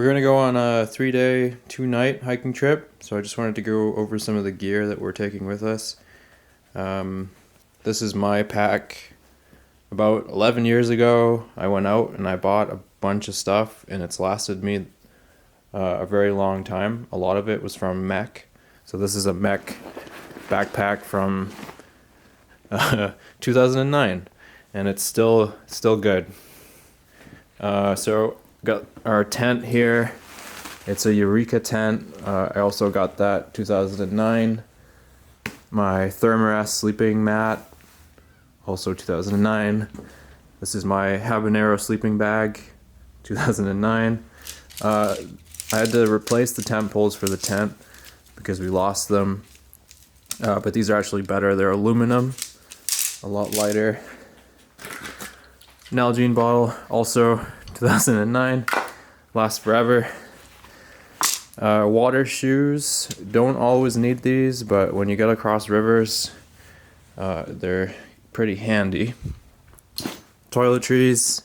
We're gonna go on a 3-day, 2-night hiking trip, so I just wanted to go over some of the gear that we're taking with us. This is my pack. About 11 years ago, I went out and I bought a bunch of stuff, and it's lasted me a very long time. A lot of it was from Mech. So this is a Mech backpack from 2009, and it's still good. So got our tent here. It's a Eureka tent. I also got that 2009. My Thermarest sleeping mat, also 2009. This is my Habanero sleeping bag, 2009. I had to replace the tent poles for the tent because we lost them. But these are actually better. They're aluminum, a lot lighter. Nalgene bottle, also 2009, lasts forever. Water shoes, don't always need these, but when you get across rivers, they're pretty handy. Toiletries,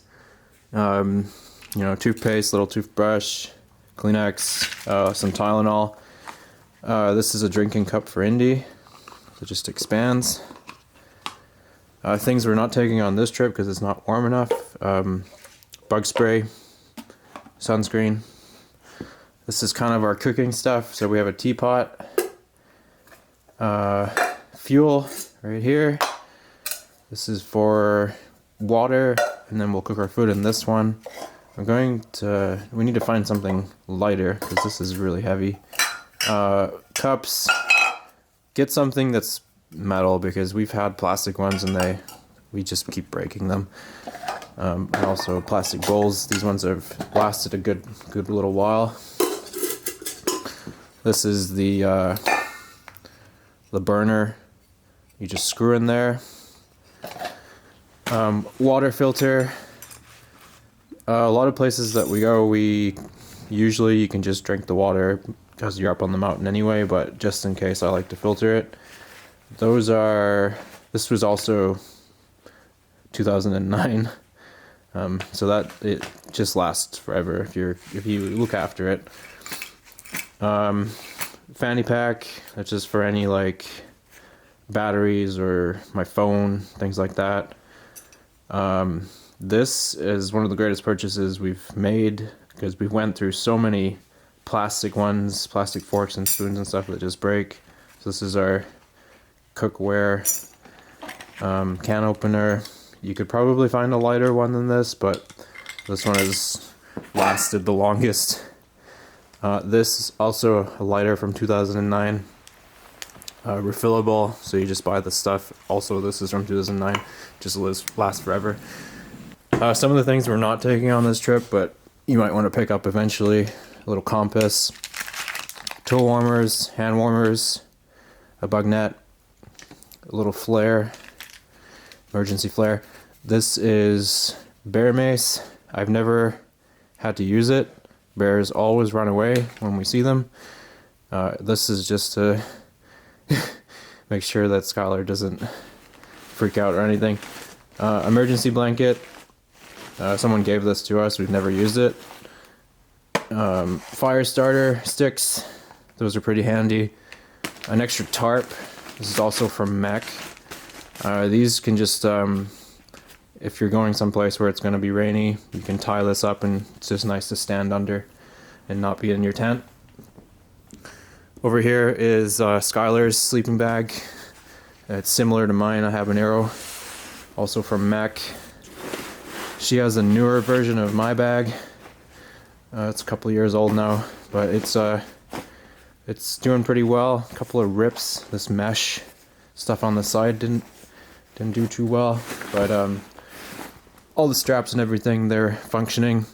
toothpaste, little toothbrush, Kleenex, some Tylenol. This is a drinking cup for Indy. It just expands. Things we're not taking on this trip because it's not warm enough. Bug spray, sunscreen. This is kind of our cooking stuff. So we have a teapot, fuel right here. This is for water, and then we'll cook our food in this one. We need to find something lighter because this is really heavy. Cups. Get something that's metal because we've had plastic ones and we just keep breaking them. And also plastic bowls. These ones have lasted a good little while. This is the burner. You just screw in there. Water filter. A lot of places that we go, usually you can just drink the water because you're up on the mountain anyway, but just in case, I like to filter it. This was also 2009. So that it just lasts forever if you look after it. Fanny pack, that's just for any batteries or my phone, things like that. This is one of the greatest purchases we've made because we went through so many plastic forks and spoons and stuff that just break. So this is our cookware, can opener. You could probably find a lighter one than this, but this one has lasted the longest. This is also a lighter from 2009, refillable, so you just buy the stuff. Also, this is from 2009, just lasts forever. Some of the things we're not taking on this trip, but you might want to pick up eventually: a little compass, toe warmers, hand warmers, a bug net, a little flare, emergency flare. This is bear mace. I've never had to use it. Bears always run away when we see them. This is just to make sure that Skylar doesn't freak out or anything. Emergency blanket. Someone gave this to us. We've never used it. Fire starter sticks. Those are pretty handy. An extra tarp. This is also from Mech. These can just, if you're going someplace where it's going to be rainy, you can tie this up, and it's just nice to stand under and not be in your tent. Over here is Skylar's sleeping bag. It's similar to mine. I have an Arrow, also from Mech. She has a newer version of my bag. It's a couple years old now, but it's doing pretty well. A couple of rips. This mesh stuff on the side didn't do too well, but all the straps and everything, they're functioning.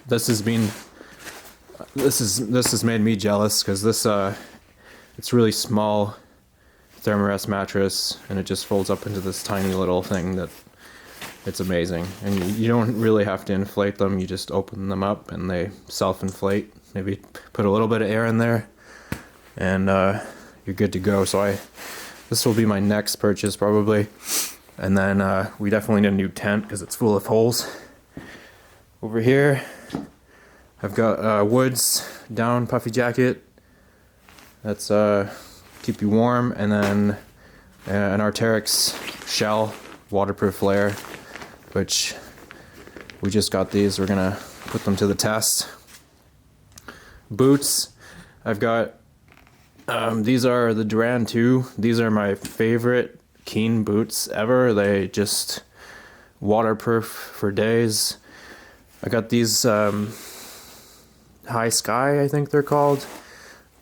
This has made me jealous because it's really small Thermarest mattress, and it just folds up into this tiny little thing that it's amazing. And you don't really have to inflate them. You just open them up and they self-inflate. Maybe put a little bit of air in there, and you're good to go. So this will be my next purchase probably. And then we definitely need a new tent because it's full of holes. Over here, I've got Woods down puffy jacket. That's keep you warm, and then an Arc'teryx shell waterproof flare, which we just got these. We're gonna put them to the test. Boots, I've got these are the Duran 2. These are my favorite Keen boots ever. They just waterproof for days. I got these High Sky, I think they're called.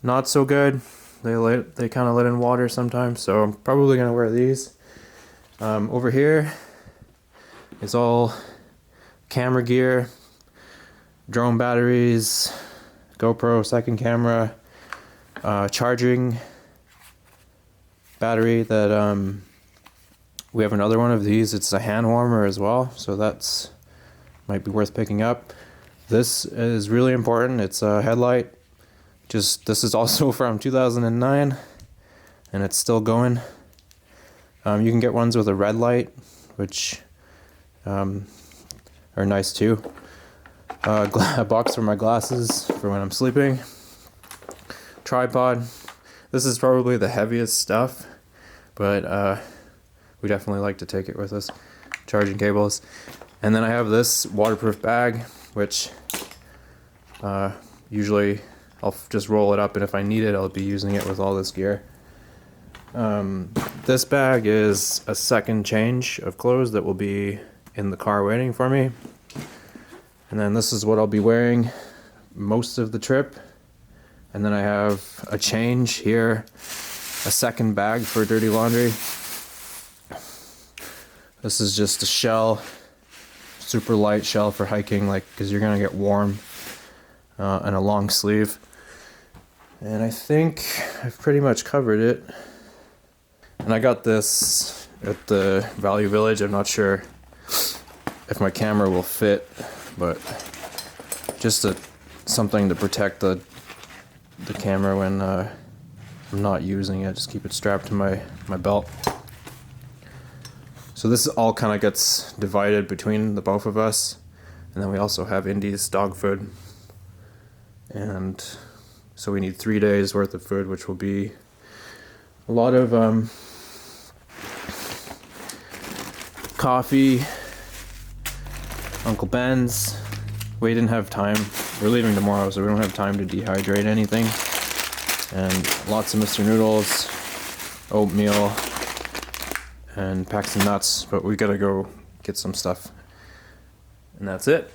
Not so good. They kind of let in water sometimes, so I'm probably gonna wear these. Over here is all camera gear, drone batteries, GoPro second camera, charging battery that we have another one of these. It's a hand warmer as well, so that's might be worth picking up. This is really important. It's a headlight. This is also from 2009, and it's still going. You can get ones with a red light, which are nice too. A box for my glasses for when I'm sleeping. Tripod. This is probably the heaviest stuff, but we definitely like to take it with us. Charging cables. And then I have this waterproof bag, which usually I'll just roll it up, and if I need it, I'll be using it with all this gear. This bag is a second change of clothes that will be in the car waiting for me. And then this is what I'll be wearing most of the trip. And then I have a change here, a second bag for dirty laundry. This is just a shell, super light shell for hiking, like, because you're gonna get warm, and a long sleeve. And I think I've pretty much covered it. And I got this at the Value Village. I'm not sure if my camera will fit, but just something to protect the camera when I'm not using it. Just keep it strapped to my belt. So this all kind of gets divided between the both of us. And then we also have Indy's dog food. And so we need 3 days worth of food, which will be a lot of coffee, Uncle Ben's. We didn't have time. We're leaving tomorrow, so we don't have time to dehydrate anything. And lots of Mr. Noodles, oatmeal, and pack some nuts. But we gotta go get some stuff. And that's it.